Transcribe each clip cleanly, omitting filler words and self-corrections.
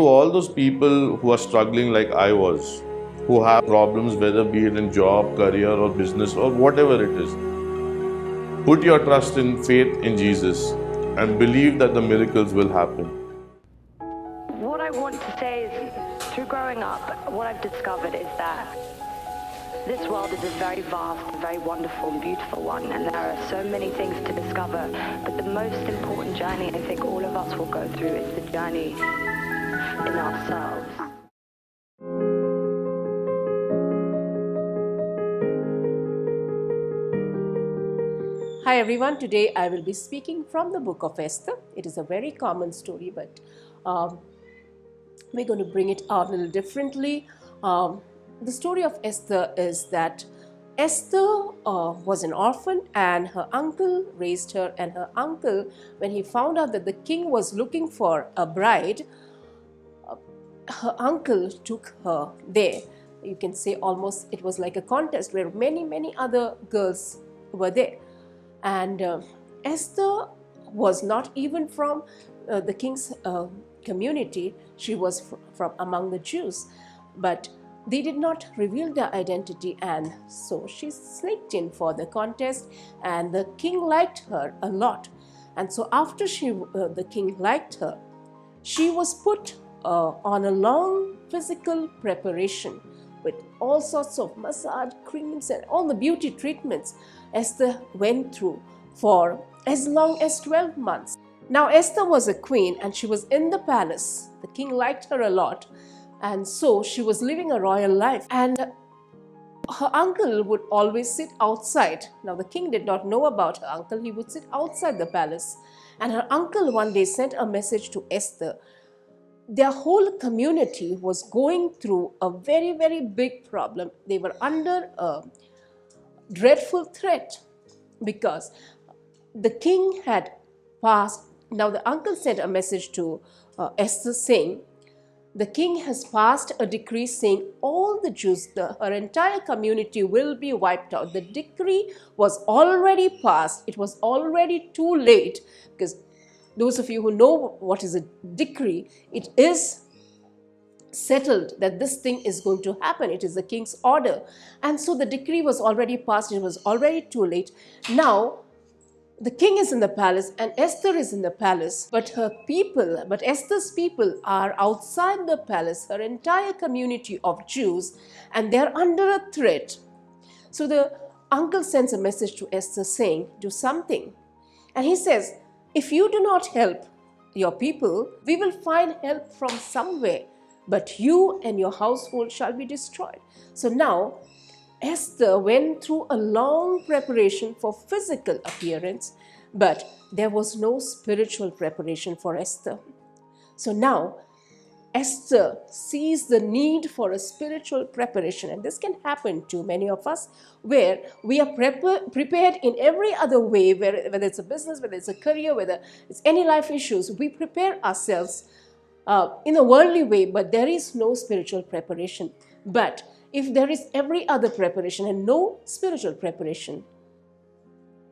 To all those people who are struggling like I was, who have problems, whether be it in job, career, or business, or whatever it is, put your trust in faith in Jesus and believe that the miracles will happen. What I want to say is, through growing up, what I've discovered is that this world is a very vast, very wonderful and beautiful one, and there are so many things to discover, but the most important journey I think all of us will go through is the journey in ourselves. Hi everyone, today I will be speaking from the book of Esther. It is a very common story, but we're going to bring it out a little differently. The story of Esther is that Esther was an orphan and her uncle raised her, and her uncle, when he found out that the king was looking for a bride, her uncle took her there. You can say almost it was like a contest where many other girls were there. And Esther was not even from the king's community. She was from among the Jews, but they did not reveal their identity, and so she sneaked in for the contest, and the king liked her a lot. And so after the king liked her, she was put on a long physical preparation with all sorts of massage creams and all the beauty treatments Esther went through for as long as 12 months. Now Esther was a queen and she was in the palace. The king liked her a lot, and so she was living a royal life, and her uncle would always sit outside. Now the king did not know about her uncle. He would sit outside the palace, and her uncle one day sent a message to Esther. Their whole community was going through a very big problem. They were under a dreadful threat because the king had passed. Now the uncle sent a message to Esther saying, the king has passed a decree saying all the Jews, her entire community will be wiped out. The decree was already passed. It was already too late, because those of you who know what is a decree, it is settled that this thing is going to happen. It is the king's order. And so the decree was already passed. It was already too late. Now, the king is in the palace and Esther is in the palace, but Esther's people are outside the palace, her entire community of Jews, and they're under a threat. So the uncle sends a message to Esther saying, do something. And he says, if you do not help your people, we will find help from somewhere, but you and your household shall be destroyed. So now Esther went through a long preparation for physical appearance, but there was no spiritual preparation for Esther. So now Esther sees the need for a spiritual preparation, and this can happen to many of us, where we are prepared in every other way, whether it's a business, whether it's a career, whether it's any life issues. We prepare ourselves in a worldly way, but there is no spiritual preparation. But if there is every other preparation and no spiritual preparation,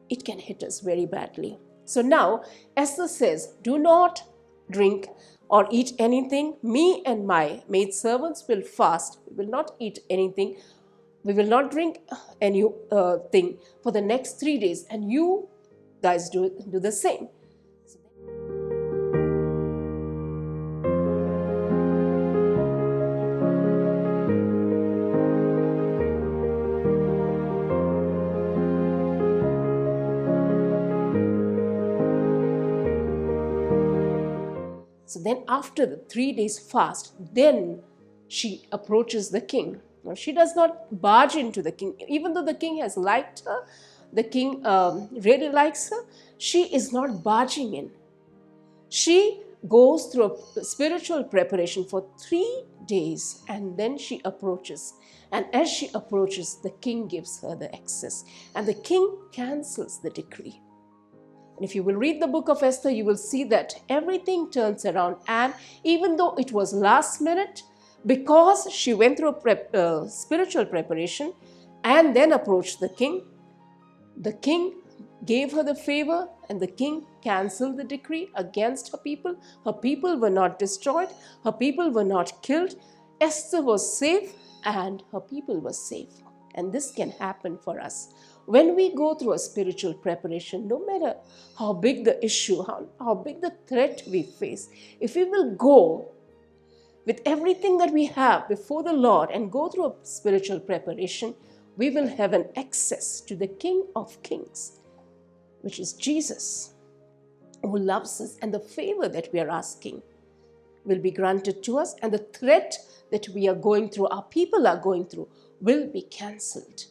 it can hit us very badly. So now Esther says, do not drink or eat anything. Me and my maidservants will fast. We will not eat anything. We will not drink anything for the next 3 days. And you guys do the same. So then after the 3 days fast, then she approaches the king. Now she does not barge into the king. Even though the king has liked her, the king really likes her, she is not barging in. She goes through a spiritual preparation for 3 days, and then she approaches. And as she approaches, the king gives her the access, and the king cancels the decree. And if you will read the book of Esther, you will see that everything turns around. And even though it was last minute, because she went through a spiritual preparation and then approached the king gave her the favor, and the king cancelled the decree against her people. Her people were not destroyed, her people were not killed. Esther was safe, and her people were safe. And this can happen for us. When we go through a spiritual preparation, no matter how big the issue, how big the threat we face, if we will go with everything that we have before the Lord and go through a spiritual preparation, we will have an access to the King of Kings, which is Jesus, who loves us, and the favor that we are asking will be granted to us, and the threat that we are going through, our people are going through, will be cancelled.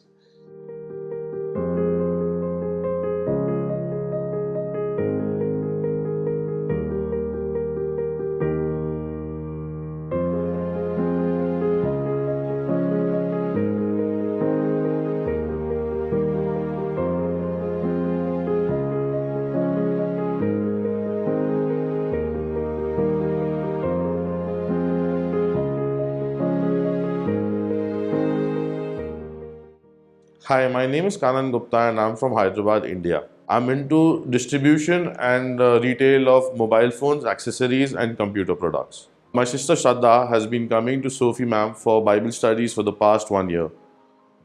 Hi, my name is Kanan Gupta and I'm from Hyderabad, India. I'm into distribution and retail of mobile phones, accessories, and computer products. My sister Shraddha has been coming to Sophie ma'am for Bible studies for the past 1 year.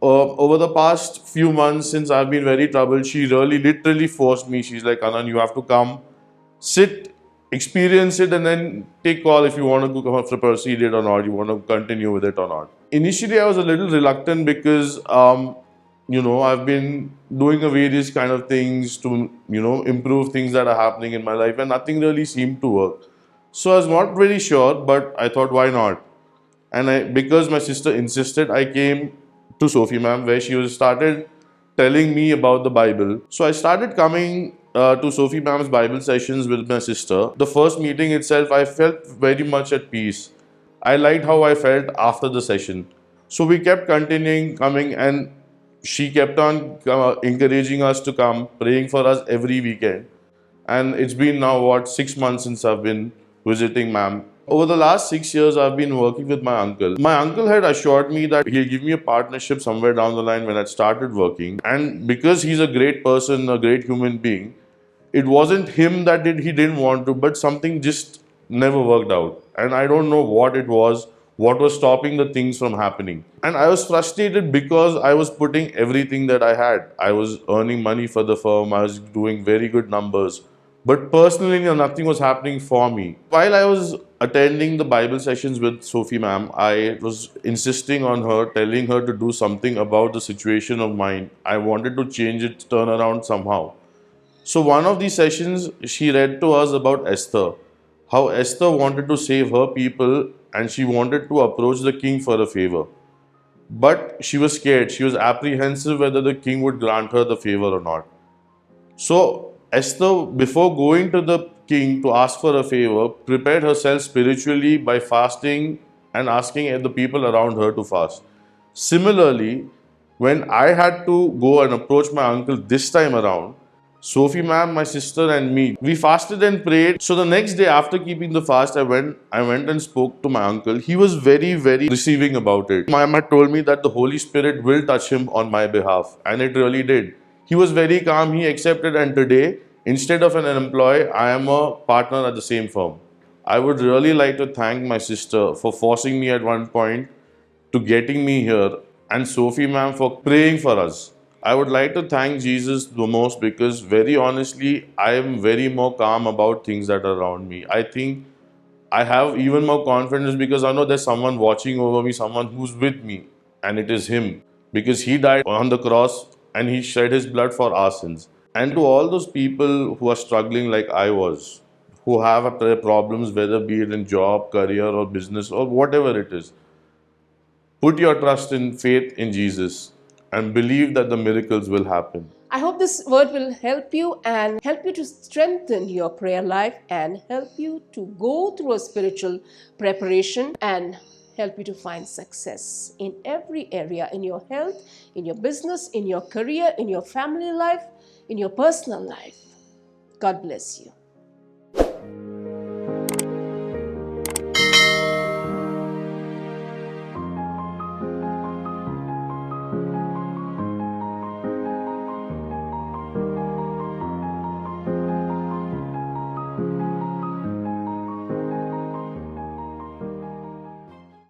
Over the past few months, since I've been very troubled, she really literally forced me. She's like, Kanan, you have to come, sit, experience it, and then take call if you want to proceed it or not, you want to continue with it or not. Initially, I was a little reluctant because I've been doing a various kind of things to, improve things that are happening in my life, and nothing really seemed to work. So I was not very sure, but I thought, why not? And because my sister insisted, I came to Sophie ma'am, where she started telling me about the Bible. So I started coming to Sophie ma'am's Bible sessions with my sister. The first meeting itself, I felt very much at peace. I liked how I felt after the session. So we kept continuing coming, and she kept on encouraging us to come, praying for us every weekend. And it's been now, 6 months since I've been visiting ma'am. Over the last 6 years, I've been working with my uncle. My uncle had assured me that he'll give me a partnership somewhere down the line when I started working. And because he's a great person, a great human being, it wasn't him that he didn't want to, but something just never worked out. And I don't know what it was, what was stopping the things from happening. And I was frustrated because I was putting everything that I had. I was earning money for the firm, I was doing very good numbers. But personally, nothing was happening for me. While I was attending the Bible sessions with Sophie ma'am, I was insisting on her, telling her to do something about the situation of mine. I wanted to change it, turn around somehow. So one of these sessions, she read to us about Esther, how Esther wanted to save her people and she wanted to approach the king for a favor. But she was scared, she was apprehensive whether the king would grant her the favor or not. So Esther, before going to the king to ask for a favor, prepared herself spiritually by fasting and asking the people around her to fast. Similarly, when I had to go and approach my uncle this time around, Sophie ma'am, my sister and me, we fasted and prayed. So the next day after keeping the fast, I went and spoke to my uncle. He was very, very receiving about it. My mom had told me that the Holy Spirit will touch him on my behalf, and it really did. He was very calm, he accepted, and today, instead of an employee, I am a partner at the same firm. I would really like to thank my sister for forcing me at one point to getting me here, and Sophie ma'am for praying for us. I would like to thank Jesus the most because, very honestly, I am very more calm about things that are around me. I think I have even more confidence because I know there's someone watching over me, someone who's with me, and it is Him. Because He died on the cross and He shed His blood for our sins. And to all those people who are struggling like I was, who have problems, whether be it in job, career, or business, or whatever it is, put your trust in faith in Jesus and believe that the miracles will happen. I hope this word will help you and help you to strengthen your prayer life and help you to go through a spiritual preparation and help you to find success in every area, in your health, in your business, in your career, in your family life, in your personal life. God bless you.